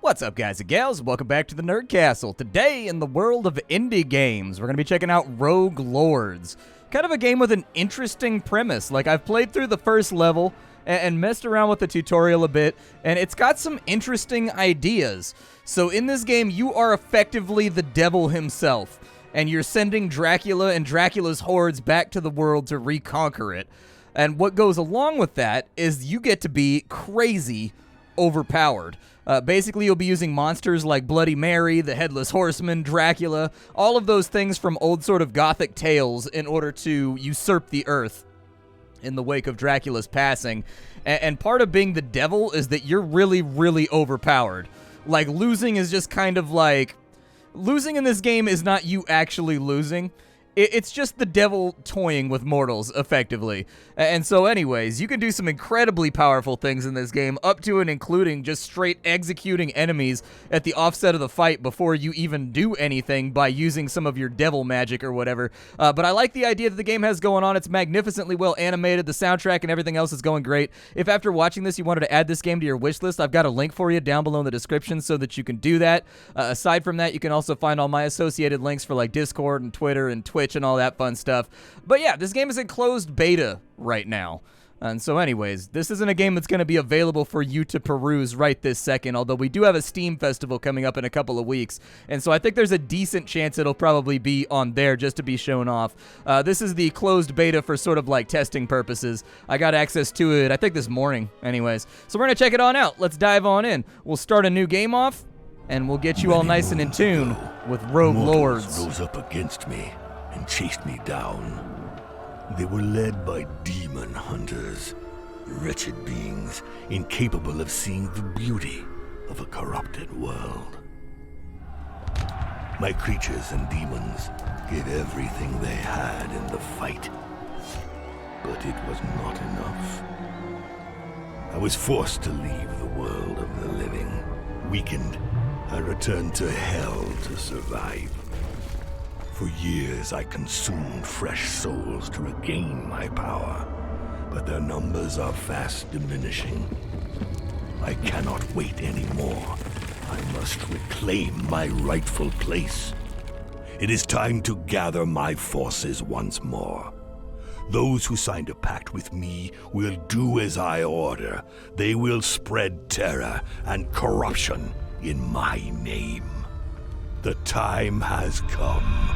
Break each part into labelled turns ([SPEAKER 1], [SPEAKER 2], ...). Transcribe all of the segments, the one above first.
[SPEAKER 1] What's up, guys and gals? Welcome back to the Nerd Castle. Today, in the world of indie games, we're going to be checking out Rogue Lords. Kind of a game with an interesting premise. Like, I've played through the first level and messed around with the tutorial a bit, and it's got some interesting ideas. So in this game, you are effectively the devil himself, and you're sending Dracula and Dracula's hordes back to the world to reconquer it. And what goes along with that is you get to be crazy overpowered. Basically, you'll be using monsters like Bloody Mary, the Headless Horseman, Dracula, all of those things from old sort of gothic tales in order to usurp the earth in the wake of Dracula's passing. And part of being the devil is that you're really, really overpowered. Like, losing is just kind of like... Losing in this game is not you actually losing. It's just the devil toying with mortals, effectively. And so anyways, you can do some incredibly powerful things in this game, up to and including just straight executing enemies at the offset of the fight before you even do anything by using some of your devil magic or whatever. But I like the idea that the game has going on. It's magnificently well animated. The soundtrack and everything else is going great. If after watching this you wanted to add this game to your wish list, I've got a link for you down below in the description so that you can do that. Aside from that, you can also find all my associated links for like Discord and Twitter and Twitch and all that fun stuff. But yeah, this game is in closed beta right now. And so anyways, this isn't a game that's going to be available for you to peruse right this second, although we do have a Steam festival coming up in a couple of weeks. And so I think there's a decent chance it'll probably be on there just to be shown off. This is the closed beta for sort of like testing purposes. I got access to it, I think this morning anyways. So we're going to check it on out. Let's dive on in. We'll start a new game off, and we'll get you all nice and in tune with Rogue Lords.
[SPEAKER 2] Rose up against me and chased me down. They were led by demon hunters, wretched beings incapable of seeing the beauty of a corrupted world. My creatures and demons gave everything they had in the fight, but it was not enough. I was forced to leave the world of the living. Weakened, I returned to hell to survive. For years, I consumed fresh souls to regain my power, but their numbers are fast diminishing. I cannot wait anymore. I must reclaim my rightful place. It is time to gather my forces once more. Those who signed a pact with me will do as I order. They will spread terror and corruption in my name. The time has come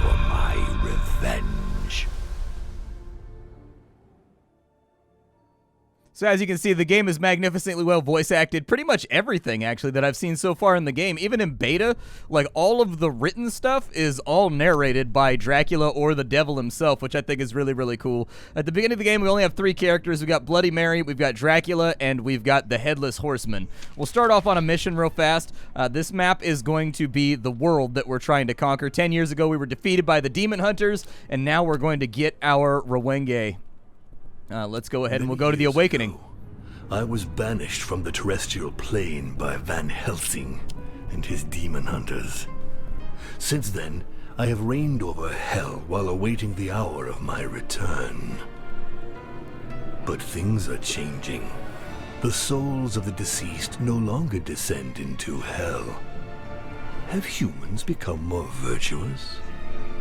[SPEAKER 2] for my revenge.
[SPEAKER 1] So as you can see, the game is magnificently well voice acted. Pretty much everything, actually, that I've seen so far in the game. Even in beta, like, all of the written stuff is all narrated by Dracula or the devil himself, which I think is really, really cool. At the beginning of the game, we only have 3 characters. We've got Bloody Mary, we've got Dracula, and we've got the Headless Horseman. We'll start off on a mission real fast. This map is going to be the world that we're trying to conquer. 10 years ago, we were defeated by the Demon Hunters, and now we're going to get our Rowenge. Let's go ahead and we'll go to the Awakening.
[SPEAKER 2] I was banished from the terrestrial plane by Van Helsing and his demon hunters. Since then, I have reigned over hell while awaiting the hour of my return. But things are changing. The souls of the deceased no longer descend into hell. Have humans become more virtuous?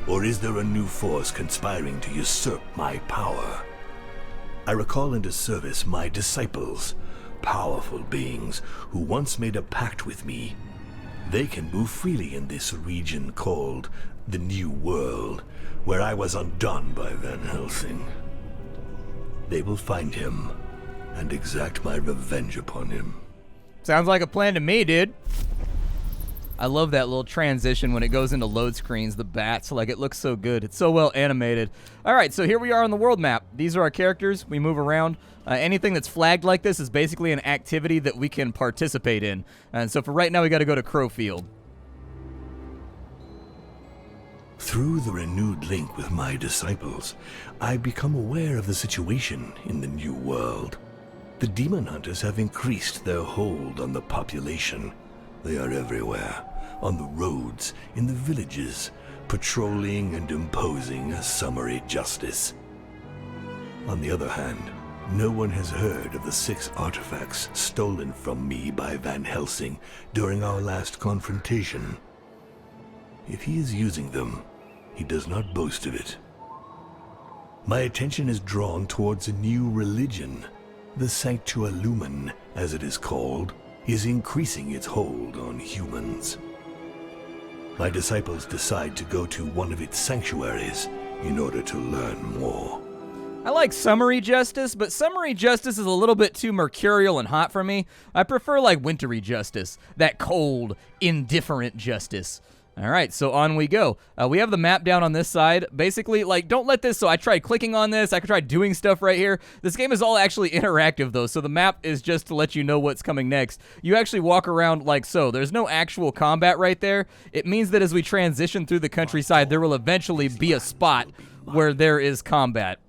[SPEAKER 2] Or is there a new force conspiring to usurp my power? I recall into service my disciples, powerful beings who once made a pact with me. They can move freely in this region called the New World, where I was undone by Van Helsing. They will find him and exact my revenge upon him.
[SPEAKER 1] Sounds like a plan to me, dude. I love that little transition when it goes into load screens, the bats, like, it looks so good. It's so well animated. All right, so here we are on the world map. These are our characters. We move around. Anything that's flagged like this is basically an activity that we can participate in. And so for right now, we got to go to Crowfield.
[SPEAKER 2] Through the renewed link with my disciples, I become aware of the situation in the New World. The demon hunters have increased their hold on the population. They are everywhere, on the roads, in the villages, patrolling and imposing a summary justice. On the other hand, No one has heard of the 6 artifacts stolen from me by Van Helsing during our last confrontation. If he is using them, he does not boast of it. My attention is drawn towards a new religion. The Sanctua Lumen, as it is called, is increasing its hold on humans. My disciples decide to go to one of its sanctuaries in order to learn more.
[SPEAKER 1] I like summary justice, but summary justice is a little bit too mercurial and hot for me. I prefer like wintry justice, that cold, indifferent justice. All right, so on we go. We have the map down on this side. Basically, like, don't let this, so I tried clicking on this, I could try doing stuff right here. This game is all actually interactive, though, so the map is just to let you know what's coming next. You actually walk around like so. There's no actual combat right there. It means that as we transition through the countryside, there will eventually be a spot where there is combat.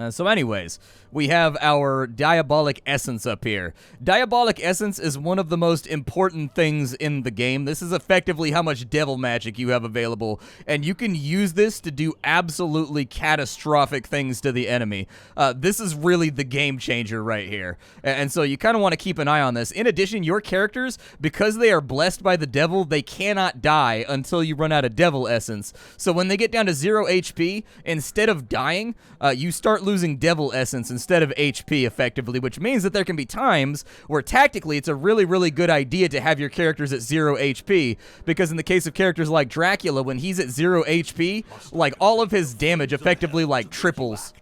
[SPEAKER 1] So anyways, we have our Diabolic Essence up here. Diabolic Essence is one of the most important things in the game. This is effectively how much devil magic you have available, and you can use this to do absolutely catastrophic things to the enemy. This is really the game changer right here, and so you kind of want to keep an eye on this. In addition, your characters, because they are blessed by the devil, they cannot die until you run out of devil essence. So when they get down to 0 HP, instead of dying, you start losing devil essence instead of HP effectively, which means that there can be times where tactically it's a really, really good idea to have your characters at 0 HP, because in the case of characters like Dracula, when he's at 0 HP, like all of his damage effectively like triples.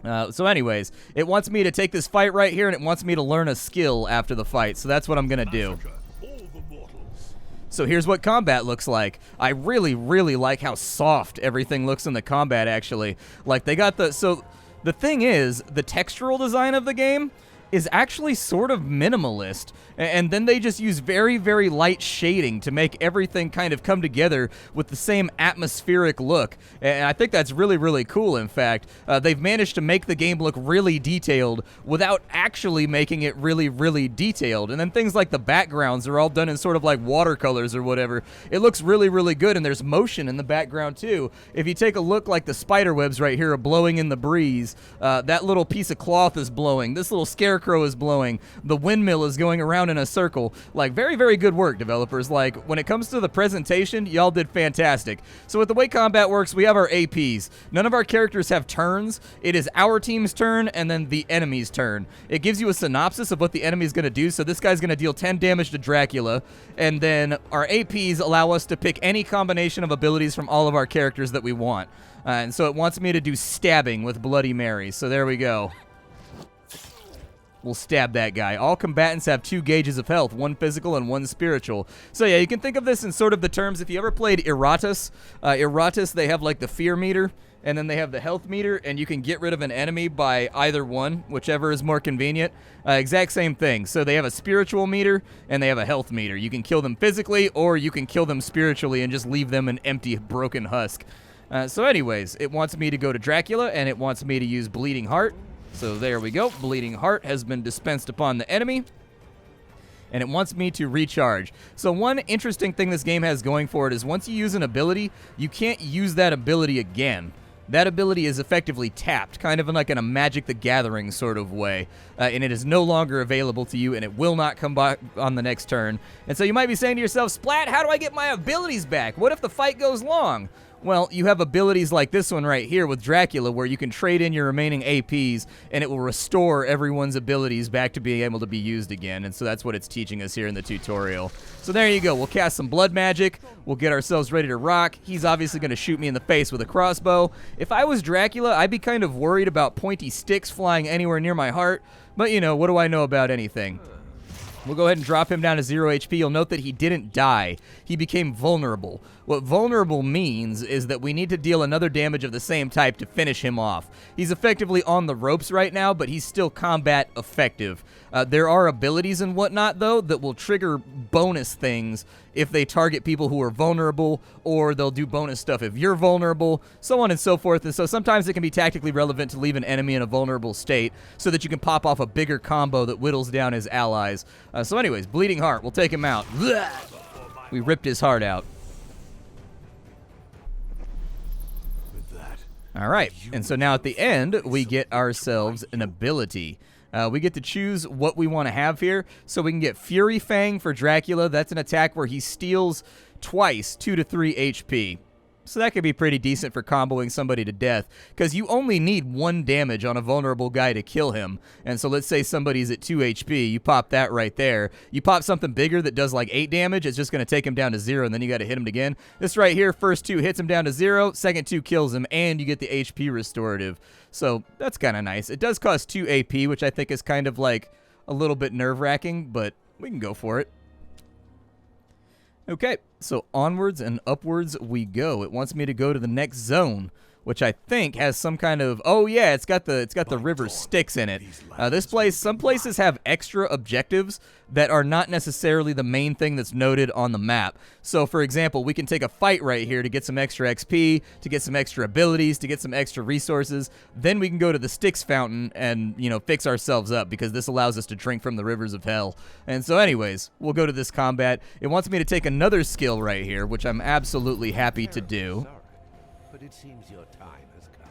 [SPEAKER 1] So anyways, it wants me to take this fight right here, and it wants me to learn a skill after the fight, so that's what I'm gonna do. So here's what combat looks like. I really, really like how soft everything looks in the combat, actually. Like, they got the... So, the thing is, the textural design of the game is actually sort of minimalist, and then they just use very, very light shading to make everything kind of come together with the same atmospheric look, and I think that's really, really cool, in fact. They've managed to make the game look really detailed without actually making it really, really detailed, and then things like the backgrounds are all done in sort of like watercolors or whatever. It looks really, really good, and there's motion in the background too. If you take a look, like the spider webs right here are blowing in the breeze, that little piece of cloth is blowing, this little scarecrow is blowing, the windmill is going around in a circle. Like, very, very good work, developers. Like, when it comes to the presentation, y'all did fantastic. So with the way combat works, we have our APs. None of our characters have turns. It is our team's turn and then the enemy's turn. It gives you a synopsis of what the enemy's going to do. So this guy's going to deal 10 damage to Dracula, and then our APs allow us to pick any combination of abilities from all of our characters that we want. And so it wants me to do stabbing with Bloody Mary. So there we go. We'll stab that guy. All combatants have 2 gauges of health, 1 physical and 1 spiritual. So yeah, you can think of this in sort of the terms, if you ever played Eratus, they have like the fear meter, and then they have the health meter, and you can get rid of an enemy by either one, whichever is more convenient. Exact same thing. So they have a spiritual meter, and they have a health meter. You can kill them physically, or you can kill them spiritually and just leave them an empty, broken husk. So anyways, it wants me to go to Dracula, and it wants me to use Bleeding Heart. So there we go. Bleeding Heart has been dispensed upon the enemy, and it wants me to recharge. So one interesting thing this game has going for it is once you use an ability, you can't use that ability again. That ability is effectively tapped, kind of like in a Magic the Gathering sort of way, and it is no longer available to you, and it will not come back on the next turn. And so you might be saying to yourself, Splat, how do I get my abilities back? What if the fight goes long? Well, you have abilities like this one right here with Dracula, where you can trade in your remaining APs, and it will restore everyone's abilities back to being able to be used again. And so that's what it's teaching us here in the tutorial. So there you go. We'll cast some blood magic. We'll get ourselves ready to rock. He's obviously going to shoot me in the face with a crossbow. If I was Dracula, I'd be kind of worried about pointy sticks flying anywhere near my heart. But, you know, what do I know about anything? We'll go ahead and drop him down to 0 HP. You'll note that he didn't die. He became vulnerable. What vulnerable means is that we need to deal another damage of the same type to finish him off. He's effectively on the ropes right now, but he's still combat effective. There are abilities and whatnot, though, that will trigger bonus things if they target people who are vulnerable, or they'll do bonus stuff if you're vulnerable, so on and so forth. And so sometimes it can be tactically relevant to leave an enemy in a vulnerable state so that you can pop off a bigger combo that whittles down his allies. So anyways, Bleeding Heart, we'll take him out. We ripped his heart out.
[SPEAKER 2] With that,
[SPEAKER 1] All right, and so now at the end, we get ourselves an ability. We get to choose what we want to have here. So we can get Fury Fang for Dracula. That's an attack where he steals twice 2 to 3 HP. So that could be pretty decent for comboing somebody to death, because you only need 1 damage on a vulnerable guy to kill him. And so let's say somebody's at 2 HP, you pop that right there. You pop something bigger that does like 8 damage, it's just going to take him down to 0, and then you got to hit him again. This right here, first 2 hits him down to 0, second 2 kills him, and you get the HP restorative. So that's kind of nice. It does cost 2 AP, which I think is kind of like a little bit nerve-wracking, but we can go for it. Okay, so onwards and upwards we go. It wants me to go to the next zone, which I think has some kind of, oh yeah, it's got the river Styx in it. This place, some places have extra objectives that are not necessarily the main thing that's noted on the map. So for example, we can take a fight right here to get some extra XP, to get some extra abilities, to get some extra resources. Then we can go to the Styx fountain and, you know, fix ourselves up, because this allows us to drink from the rivers of hell. And so anyways, we'll go to this combat. It wants me to take another skill right here, which I'm absolutely happy to do.
[SPEAKER 3] But it seems your time has come.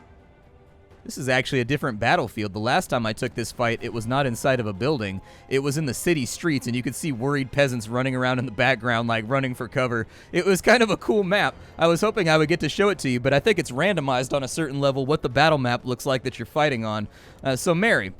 [SPEAKER 1] This is actually a different battlefield. The last time I took this fight, it was not inside of a building. It was in the city streets, and you could see worried peasants running around in the background, like running for cover. It was kind of a cool map. I was hoping I would get to show it to you, but I think it's randomized on a certain level what the battle map looks like that you're fighting on. So Mary,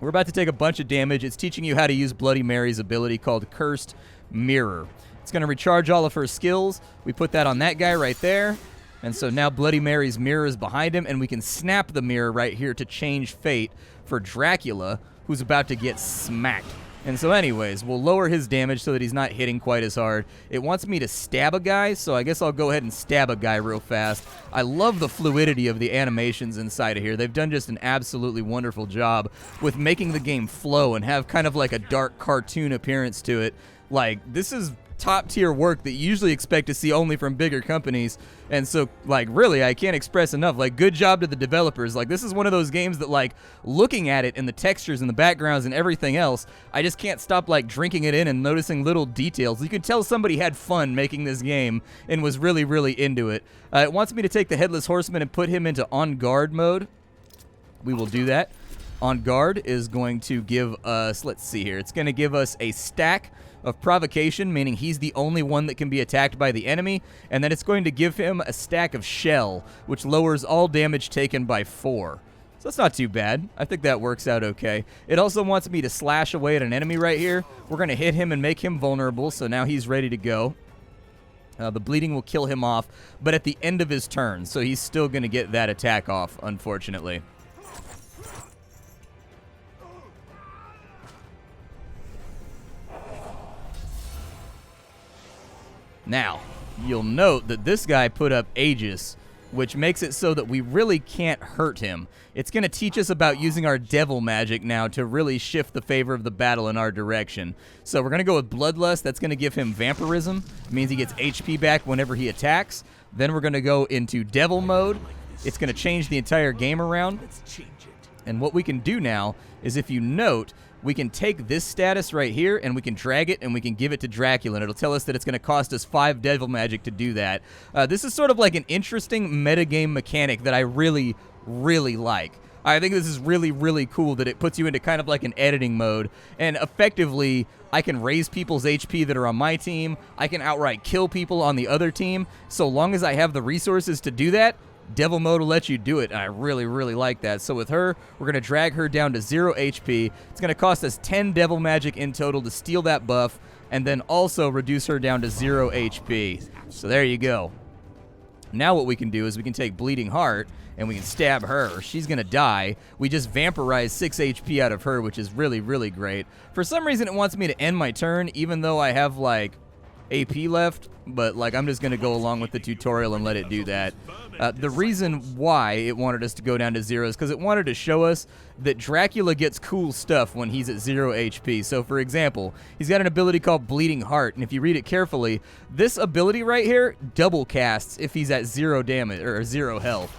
[SPEAKER 1] we're about to take a bunch of damage. It's teaching you how to use Bloody Mary's ability called Cursed Mirror. It's going to recharge all of her skills. We put that on that guy right there. And so now Bloody Mary's mirror is behind him, and we can snap the mirror right here to change fate for Dracula, who's about to get smacked. And so anyways, we'll lower his damage so that he's not hitting quite as hard. It wants me to stab a guy, so I guess I'll go ahead and stab a guy real fast. I love the fluidity of the animations inside of here. They've done just an absolutely wonderful job with making the game flow and have kind of like a dark cartoon appearance to it. Like, this is top tier work that you usually expect to see only from bigger companies. And so, like, really, I can't express enough. Like, good job to the developers. Like, this is one of those games that, like, looking at it and the textures and the backgrounds and everything else, I just can't stop, like, drinking it in and noticing little details. You could tell somebody had fun making this game and was really, really into it. It wants me to take the Headless Horseman and put him into On Guard mode. We will do that. On Guard is going to give us, let's see here, it's going to give us a stack of provocation, meaning he's the only one that can be attacked by the enemy, and then it's going to give him a stack of shell, which lowers all damage taken by 4. So that's not too bad. I think that works out okay. It also wants me to slash away at an enemy right here. We're going to hit him and make him vulnerable, so now he's ready to go. The bleeding will kill him off, but at the end of his turn, so he's still going to get that attack off, unfortunately. Now, you'll note that this guy put up Aegis, which makes it so that we really can't hurt him. It's going to teach us about using our devil magic now to really shift the favor of the battle in our direction. So we're going to go with Bloodlust. That's going to give him Vampirism. It means he gets HP back whenever he attacks. Then we're going to go into Devil mode. It's going to change the entire game around. And what we can do now is, if you note, we can take this status right here and we can drag it and we can give it to Dracula, and it'll tell us that it's going to cost us 5 devil magic to do that. This is sort of like an interesting metagame mechanic that I really, really like. I think this is really, really cool that it puts you into kind of like an editing mode, and effectively I can raise people's HP that are on my team. I can outright kill people on the other team. So long as I have the resources to do that, Devil mode will let you do it, and I really, really like that. So with her, we're going to drag her down to 0 HP. It's going to cost us 10 devil magic in total to steal that buff, and then also reduce her down to 0 HP. So there you go. Now what we can do is we can take Bleeding Heart, and we can stab her. She's going to die. We just vampirize 6 HP out of her, which is really, really great. For some reason, it wants me to end my turn, even though I have, like, AP left, but like I'm just going to go along with the tutorial and let it do that. The reason why it wanted us to go down to 0 is because it wanted to show us that Dracula gets cool stuff when he's at 0 HP. So for example, he's got an ability called Bleeding Heart, and if you read it carefully, this ability right here double casts if he's at 0 damage or 0 health.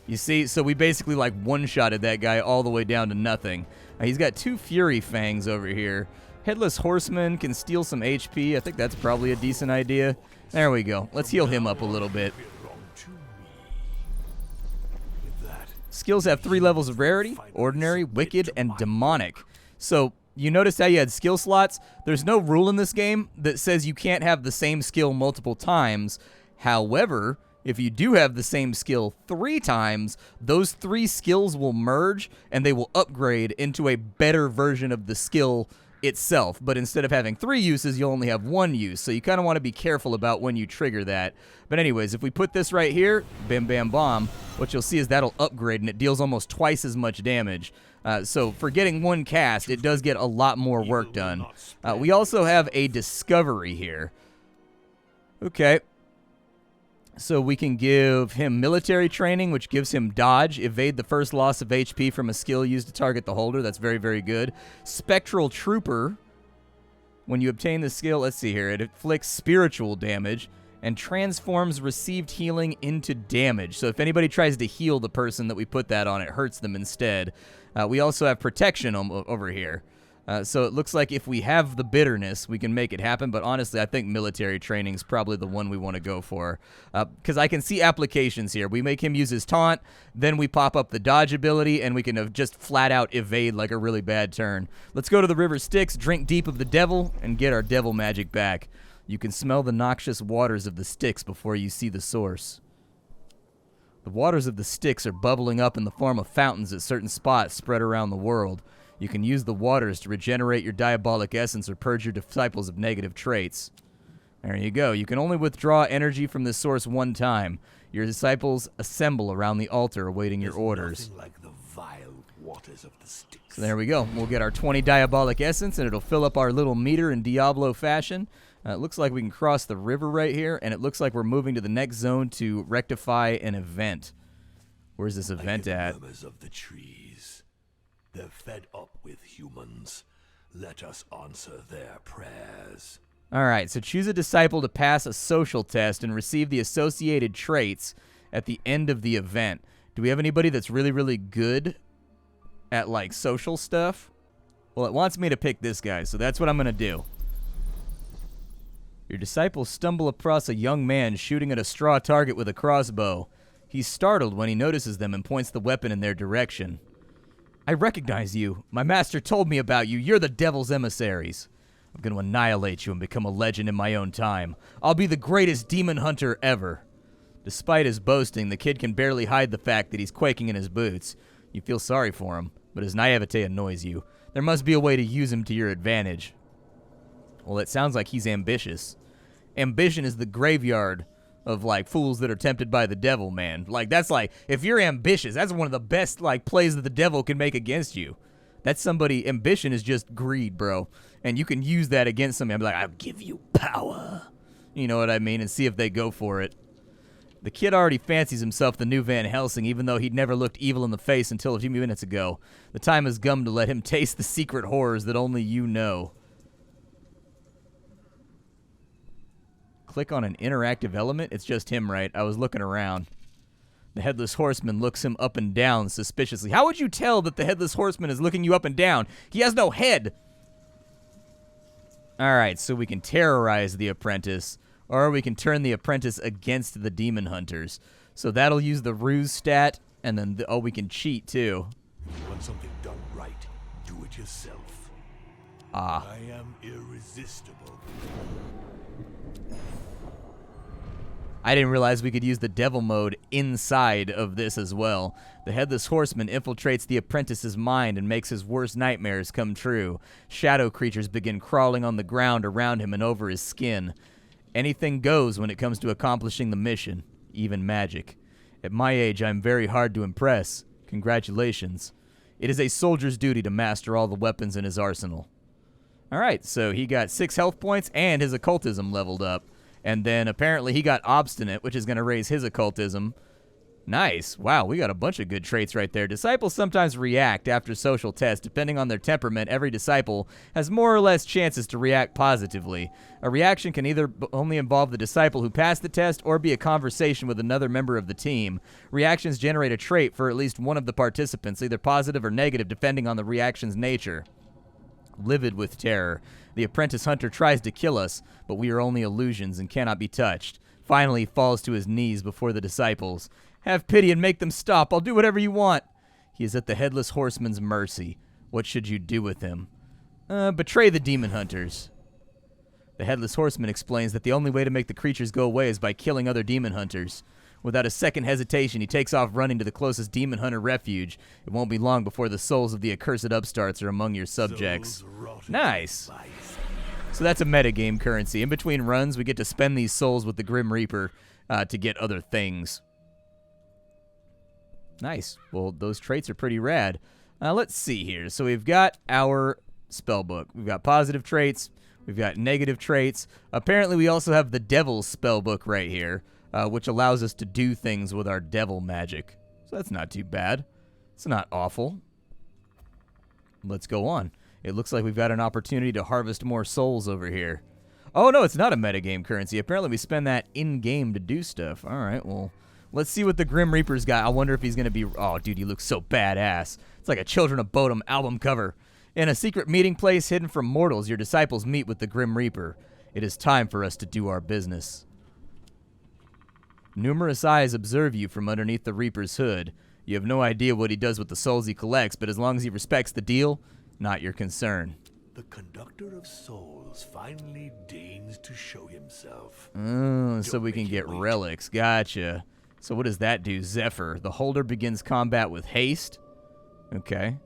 [SPEAKER 1] You see, so we basically like one-shotted that guy all the way down to nothing. He's got 2 Fury Fangs over here. Headless Horseman can steal some HP. I think that's probably a decent idea. There we go. Let's heal him up a little bit. Skills have 3 levels of rarity: ordinary, wicked, and demonic. So you noticed how you had skill slots? There's no rule in this game that says you can't have the same skill multiple times. However, if you do have the same skill 3 times, those 3 skills will merge and they will upgrade into a better version of the skill itself. But instead of having 3 uses, you'll only have 1 use. So you kind of want to be careful about when you trigger that. But anyways, if we put this right here, bam, bam, bomb, what you'll see is that'll upgrade and it deals almost twice as much damage. So for getting 1 cast, it does get a lot more work done. We also have a discovery here. Okay. So we can give him military training, which gives him dodge, evade the first loss of HP from a skill used to target the holder. That's very, very good. Spectral Trooper. When you obtain the skill, let's see here, it inflicts spiritual damage and transforms received healing into damage. So if anybody tries to heal the person that we put that on, it hurts them instead. We also have protection over here. So it looks like if we have the bitterness, we can make it happen. But honestly, I think military training is probably the one we want to go for. Because I can see applications here. We make him use his taunt, then we pop up the dodge ability, and we can just flat out evade like a really bad turn. Let's go to the River Styx, drink deep of the devil, and get our devil magic back. You can smell the noxious waters of the Styx before you see the source. The waters of the Styx are bubbling up in the form of fountains at certain spots spread around the world. You can use the waters to regenerate your diabolic essence or purge your disciples of negative traits. There you go. You can only withdraw energy from this source 1 time. Your disciples assemble around the altar awaiting your orders.
[SPEAKER 2] Like the vile waters of the Styx.
[SPEAKER 1] So there we go. We'll get our 20 diabolic essence, and it'll fill up our little meter in Diablo fashion. It looks like we can cross the river right here, and it looks like we're moving to the next zone to rectify an event. Where's this event at?
[SPEAKER 2] Murmurs of the trees. They're fed up with humans. Let us answer their prayers.
[SPEAKER 1] All right, so choose a disciple to pass a social test and receive the associated traits at the end of the event. Do we have anybody that's really, really good at, like, social stuff? Well, it wants me to pick this guy, so that's what I'm going to do. Your disciples stumble across a young man shooting at a straw target with a crossbow. He's startled when he notices them and points the weapon in their direction. I recognize you. My master told me about you. You're the devil's emissaries. I'm going to annihilate you and become a legend in my own time. I'll be the greatest demon hunter ever. Despite his boasting, the kid can barely hide the fact that he's quaking in his boots. You feel sorry for him, but his naivete annoys you. There must be a way to use him to your advantage. Well, it sounds like he's ambitious. Ambition is the graveyard of, like, fools that are tempted by the devil, man. Like, that's like, if you're ambitious, that's one of the best, like, plays that the devil can make against you. That's somebody, ambition is just greed, bro. And you can use that against somebody. I'm like, I'll give you power. You know what I mean? And see if they go for it. The kid already fancies himself the new Van Helsing, even though he'd never looked evil in the face until a few minutes ago. The time has come to let him taste the secret horrors that only you know. Click on an interactive element. It's just him, right? I was looking around. The Headless Horseman looks him up and down suspiciously. How would you tell that the Headless Horseman is looking you up and down? He has no head. Alright, so we can terrorize the apprentice, or we can turn the apprentice against the demon hunters. So that'll use the ruse stat, and then, we can cheat too.
[SPEAKER 2] You want something done right, do it yourself.
[SPEAKER 1] Ah.
[SPEAKER 2] I am irresistible.
[SPEAKER 1] I didn't realize we could use the devil mode inside of this as well. The Headless Horseman infiltrates the apprentice's mind and makes his worst nightmares come true. Shadow creatures begin crawling on the ground around him and over his skin. Anything goes when it comes to accomplishing the mission, even magic. At my age, I'm very hard to impress. Congratulations. It is a soldier's duty to master all the weapons in his arsenal. Alright, so he got 6 health points and his occultism leveled up. And then apparently he got obstinate, which is going to raise his occultism. Nice. Wow, we got a bunch of good traits right there. Disciples sometimes react after social tests. Depending on their temperament, every disciple has more or less chances to react positively. A reaction can either only involve the disciple who passed the test or be a conversation with another member of the team. Reactions generate a trait for at least one of the participants, either positive or negative, depending on the reaction's nature. Livid with terror, the apprentice hunter tries to kill us, but we are only illusions and cannot be touched. Finally, he falls to his knees before the disciples. Have pity and make them stop. I'll do whatever you want. He is at the Headless Horseman's mercy. What should you do with him? Betray the demon hunters. The Headless Horseman explains that the only way to make the creatures go away is by killing other demon hunters. Without a second hesitation, he takes off running to the closest demon hunter refuge. It won't be long before the souls of the accursed upstarts are among your subjects. Nice. So that's a metagame currency. In between runs, we get to spend these souls with the Grim Reaper to get other things. Nice. Well, those traits are pretty rad. Let's see here. So we've got our spellbook. We've got positive traits. We've got negative traits. Apparently, we also have the Devil's spellbook right here, which allows us to do things with our devil magic. So that's not too bad. It's not awful. Let's go on. It looks like we've got an opportunity to harvest more souls over here. Oh, no, it's not a metagame currency. Apparently, we spend that in-game to do stuff. All right, well, let's see what the Grim Reaper's got. I wonder if he's going to be... Oh, dude, he looks so badass. It's like a Children of Bodom album cover. In a secret meeting place hidden from mortals, your disciples meet with the Grim Reaper. It is time for us to do our business. Numerous eyes observe you from underneath the Reaper's hood. You have no idea what he does with the souls he collects, but as long as he respects the deal, not your concern.
[SPEAKER 2] The conductor of souls finally deigns to show himself.
[SPEAKER 1] Oh, so we can get relics. Gotcha. So what does that do? Zephyr. The holder begins combat with haste. Okay.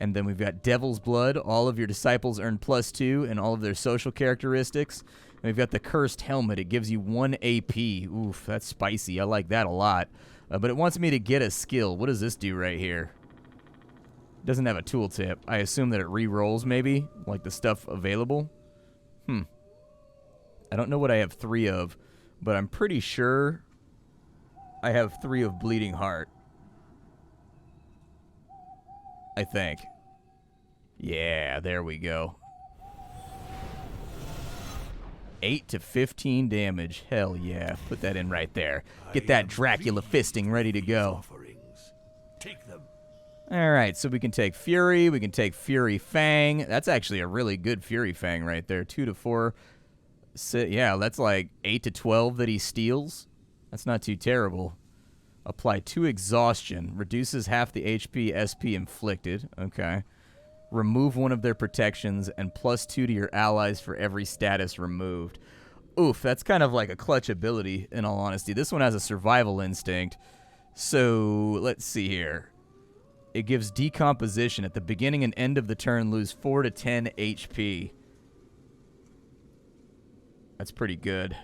[SPEAKER 1] And then we've got Devil's Blood. All of your disciples earn +2 and all of their social characteristics. And we've got the Cursed Helmet. It gives you 1 AP. Oof, that's spicy. I like that a lot. But it wants me to get a skill. What does this do right here? It doesn't have a tooltip. I assume that it re-rolls maybe, like the stuff available. I don't know what I have 3 of, but I'm pretty sure I have 3 of Bleeding Heart. I think. Yeah, there we go. 8 to 15 damage. Hell yeah. Put that in right there. Get that Dracula fisting ready to go.
[SPEAKER 2] Take them.
[SPEAKER 1] Alright, so we can take Fury. We can take Fury Fang. That's actually a really good Fury Fang right there. 2 to 4. Yeah, that's like 8 to 12 that he steals. That's not too terrible. Apply 2 exhaustion. Reduces half the HP SP inflicted. Okay. Remove one of their protections and +2 to your allies for every status removed. Oof, that's kind of like a clutch ability, in all honesty. This one has a survival instinct. So, let's see here. It gives decomposition. At the beginning and end of the turn, lose 4 to 10 HP. That's pretty good.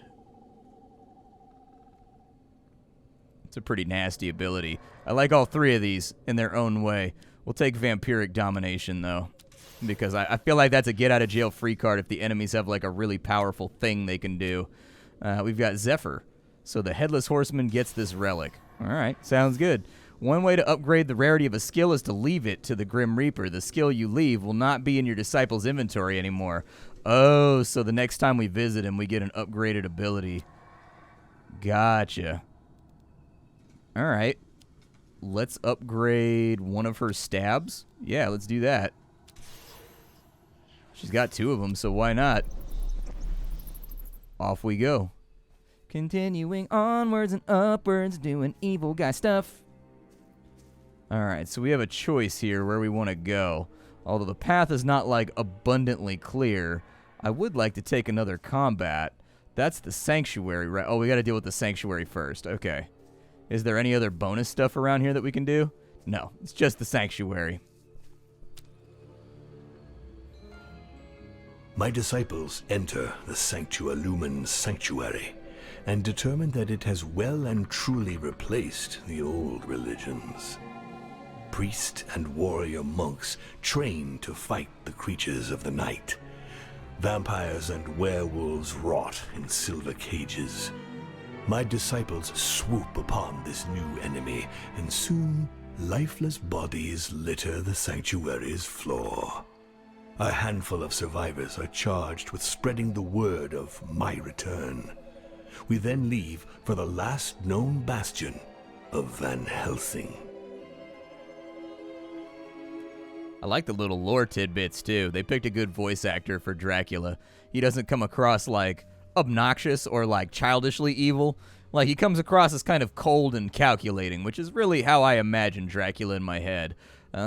[SPEAKER 1] It's a pretty nasty ability. I like all 3 of these in their own way. We'll take Vampiric Domination, though, because I feel like that's a get-out-of-jail-free card if the enemies have, like, a really powerful thing they can do. We've got Zephyr. So the Headless Horseman gets this relic. All right, sounds good. One way to upgrade the rarity of a skill is to leave it to the Grim Reaper. The skill you leave will not be in your disciple's inventory anymore. Oh, so the next time we visit him, we get an upgraded ability. Gotcha. All right. Let's upgrade one of her stabs. Yeah, let's do that. She's got 2 of them, so why not? Off we go. Continuing onwards and upwards, doing evil guy stuff. Alright, so we have a choice here where we want to go. Although the path is not, like, abundantly clear, I would like to take another combat. That's the Sanctuary, right? Oh, we got to deal with the Sanctuary first. Okay. Is there any other bonus stuff around here that we can do? No, it's just the Sanctuary.
[SPEAKER 2] My disciples enter the Sanctualumen's sanctuary and determine that it has well and truly replaced the old religions. Priest and warrior monks trained to fight the creatures of the night. Vampires and werewolves rot in silver cages. My disciples swoop upon this new enemy, and soon lifeless bodies litter the sanctuary's floor. A handful of survivors are charged with spreading the word of my return. We then leave for the last known bastion of Van Helsing.
[SPEAKER 1] I like the little lore tidbits, too. They picked a good voice actor for Dracula. He doesn't come across, like, obnoxious or, like, childishly evil. Like, he comes across as kind of cold and calculating, which is really how I imagine Dracula in my head.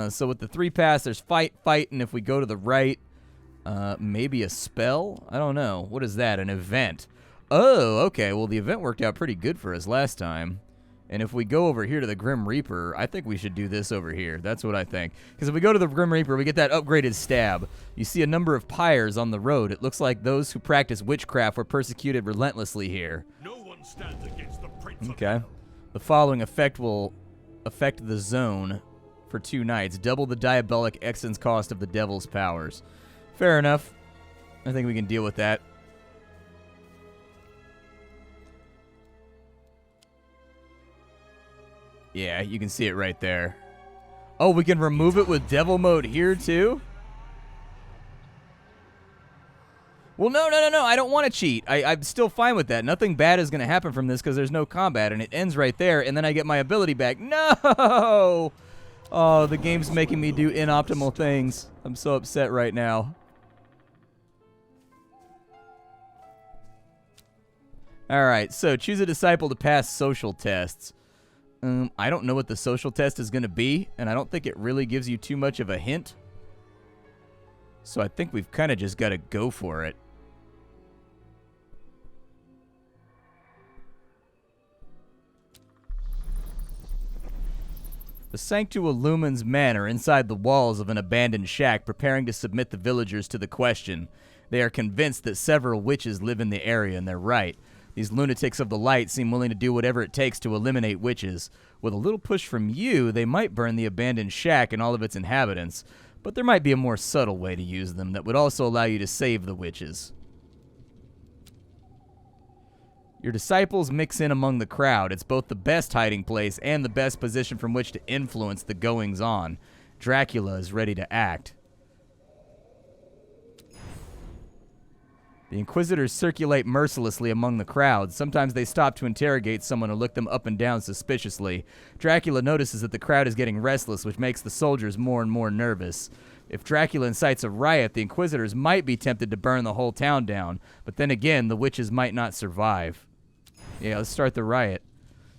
[SPEAKER 1] So with the 3 pass, there's fight, and if we go to the right, maybe a spell? I don't know. What is that? An event. Oh, okay. Well, the event worked out pretty good for us last time. And if we go over here to the Grim Reaper, I think we should do this over here. That's what I think. Because if we go to the Grim Reaper, we get that upgraded stab. You see a number of pyres on the road. It looks like those who practice witchcraft were persecuted relentlessly here.
[SPEAKER 2] No one stands against the Prince
[SPEAKER 1] Okay.
[SPEAKER 2] of Hell.
[SPEAKER 1] The following effect will affect the zone for 2 nights. Double the diabolic essence cost of the devil's powers. Fair enough. I think we can deal with that. Yeah, you can see it right there. Oh, we can remove it with devil mode here too? Well, no. I don't want to cheat. I'm still fine with that. Nothing bad is going to happen from this because there's no combat, and it ends right there, and then I get my ability back. No! Oh, the game's making me do inoptimal things. I'm so upset right now. All right, so choose a disciple to pass social tests. I don't know what the social test is going to be, and I don't think it really gives you too much of a hint. So I think we've kind of just got to go for it. The Sanctualumen's men are inside the walls of an abandoned shack preparing to submit the villagers to the question. They are convinced that several witches live in the area, and they're right. These lunatics of the light seem willing to do whatever it takes to eliminate witches. With a little push from you, they might burn the abandoned shack and all of its inhabitants, but there might be a more subtle way to use them that would also allow you to save the witches. Your disciples mix in among the crowd. It's both the best hiding place and the best position from which to influence the goings-on. Dracula is ready to act. The Inquisitors circulate mercilessly among the crowd. Sometimes they stop to interrogate someone or look them up and down suspiciously. Dracula notices that the crowd is getting restless, which makes the soldiers more and more nervous. If Dracula incites a riot, the Inquisitors might be tempted to burn the whole town down, but then again, the witches might not survive. Yeah, let's start the riot.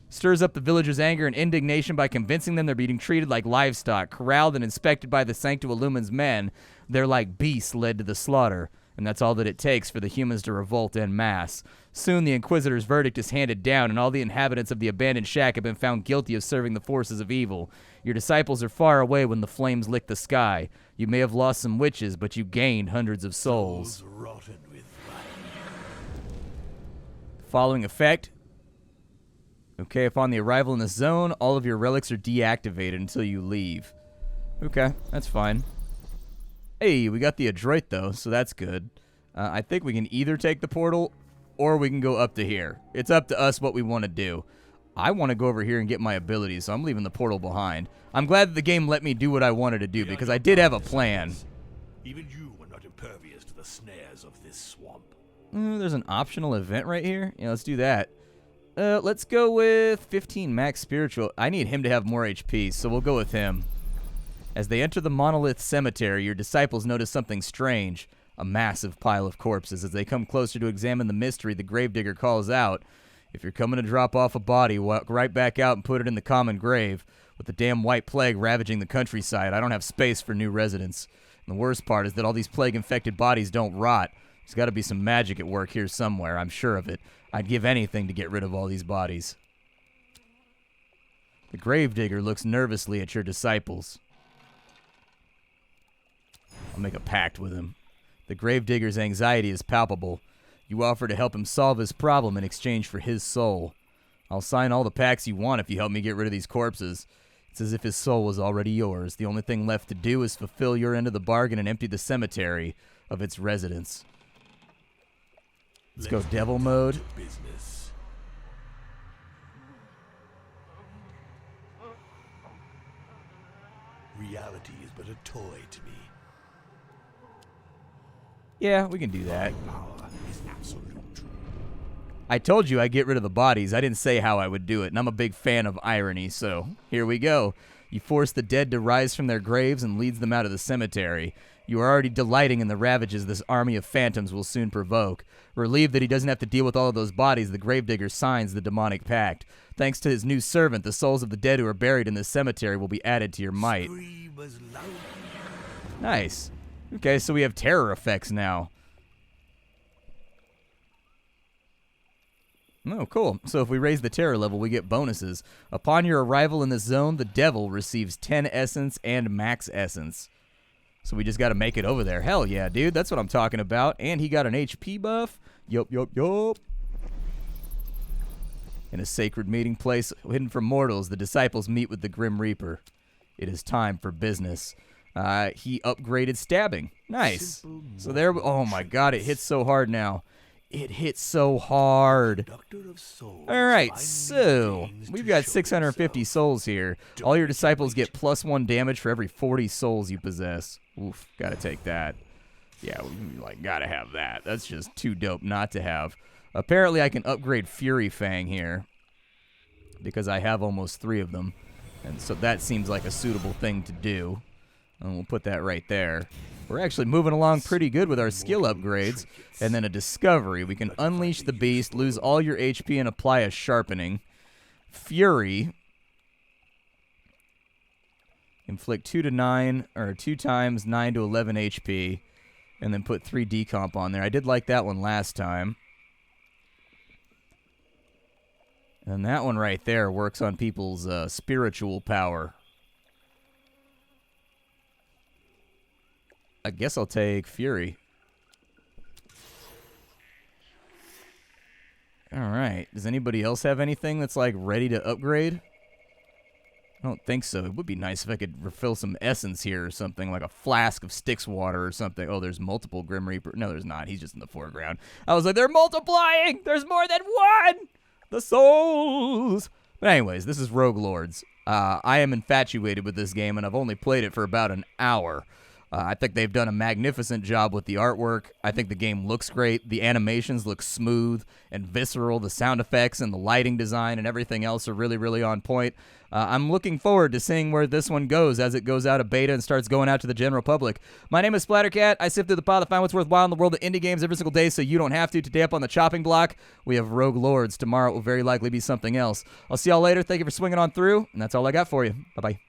[SPEAKER 1] Stirs up the villagers' anger and indignation by convincing them they're being treated like livestock. Corralled and inspected by the Sanctualumen's men, they're like beasts led to the slaughter. And that's all that it takes for the humans to revolt en masse. Soon the Inquisitor's verdict is handed down, and all the inhabitants of the abandoned shack have been found guilty of serving the forces of evil. Your disciples are far away when the flames lick the sky. You may have lost some witches, but you gained hundreds of souls.
[SPEAKER 2] Rotten with
[SPEAKER 1] Following effect. Okay, upon the arrival in the zone, all of your relics are deactivated until you leave. Okay, that's fine. Hey, we got the adroit, though, so that's good. I think we can either take the portal, or we can go up to here. It's up to us what we want to do. I want to go over here and get my abilities, so I'm leaving the portal behind. I'm glad that the game let me do what I wanted to do, because I did have a plan.
[SPEAKER 2] Even you were not impervious to the snares of this swamp.
[SPEAKER 1] There's an optional event right here. Yeah, let's do that. Let's go with 15 max spiritual. I need him to have more HP, so we'll go with him. As they enter the monolith cemetery, your disciples notice something strange. A massive pile of corpses. As they come closer to examine the mystery, the gravedigger calls out, "If you're coming to drop off a body, walk right back out and put it in the common grave. With the damn white plague ravaging the countryside, I don't have space for new residents. And the worst part is that all these plague-infected bodies don't rot. There's got to be some magic at work here somewhere, I'm sure of it. I'd give anything to get rid of all these bodies." The gravedigger looks nervously at your disciples. I'll make a pact with him. The gravedigger's anxiety is palpable. You offer to help him solve his problem in exchange for his soul. I'll sign all the pacts you want if you help me get rid of these corpses. It's as if his soul was already yours. The only thing left to do is fulfill your end of the bargain and empty the cemetery of its residents. Let's go devil mode.
[SPEAKER 2] Business. Reality is but a toy to me.
[SPEAKER 1] Yeah, we can do that.
[SPEAKER 2] Power is absolute.
[SPEAKER 1] I told you I'd get rid of the bodies. I didn't say how I would do it, and I'm a big fan of irony, so here we go. You force the dead to rise from their graves and leads them out of the cemetery. You are already delighting in the ravages this army of phantoms will soon provoke. Relieved that he doesn't have to deal with all of those bodies, the gravedigger signs the demonic pact. Thanks to his new servant, the souls of the dead who are buried in this cemetery will be added to your might. Nice. Okay, so we have terror effects now. Oh, cool. So if we raise the terror level, we get bonuses. Upon your arrival in this zone, the devil receives 10 essence and max essence. So we just got to make it over there. Hell yeah, dude. That's what I'm talking about. And he got an HP buff. Yup. In a sacred meeting place hidden from mortals, the disciples meet with the Grim Reaper. It is time for business. He upgraded stabbing. Nice. So there, oh my god, it hits so hard now. It hits so hard. Alright, so we've got 650 souls here. All your disciples get +1 damage for every 40 souls you possess. Oof, gotta take that. Yeah, we gotta have that. That's just too dope not to have. Apparently I can upgrade Fury Fang here, because I have almost 3 of them. And so that seems like a suitable thing to do. And we'll put that right there. We're actually moving along pretty good with our skill upgrades. And then a discovery. We can unleash the beast, lose all your HP, and apply a sharpening. Fury. Inflict 2 to 9, or 2 times 9 to 11 HP. And then put 3 decomp on there. I did like that one last time. And that one right there works on people's spiritual power. I guess I'll take Fury. Alright. Does anybody else have anything that's like ready to upgrade? I don't think so. It would be nice if I could refill some essence here or something, like a flask of Styx water or something. Oh, there's multiple Grim Reaper. No, there's not. He's just in the foreground. I was like, they're multiplying! There's more than one! The souls! But anyways, this is Rogue Lords. I am infatuated with this game, and I've only played it for about an hour. I think they've done a magnificent job with the artwork. I think the game looks great. The animations look smooth and visceral. The sound effects and the lighting design and everything else are really, really on point. I'm looking forward to seeing where this one goes as it goes out of beta and starts going out to the general public. My name is Splattercat. I sift through the pile to find what's worthwhile in the world of indie games every single day so you don't have to. Today up on the chopping block, we have Rogue Lords. Tomorrow it will very likely be something else. I'll see y'all later. Thank you for swinging on through, and that's all I got for you. Bye-bye.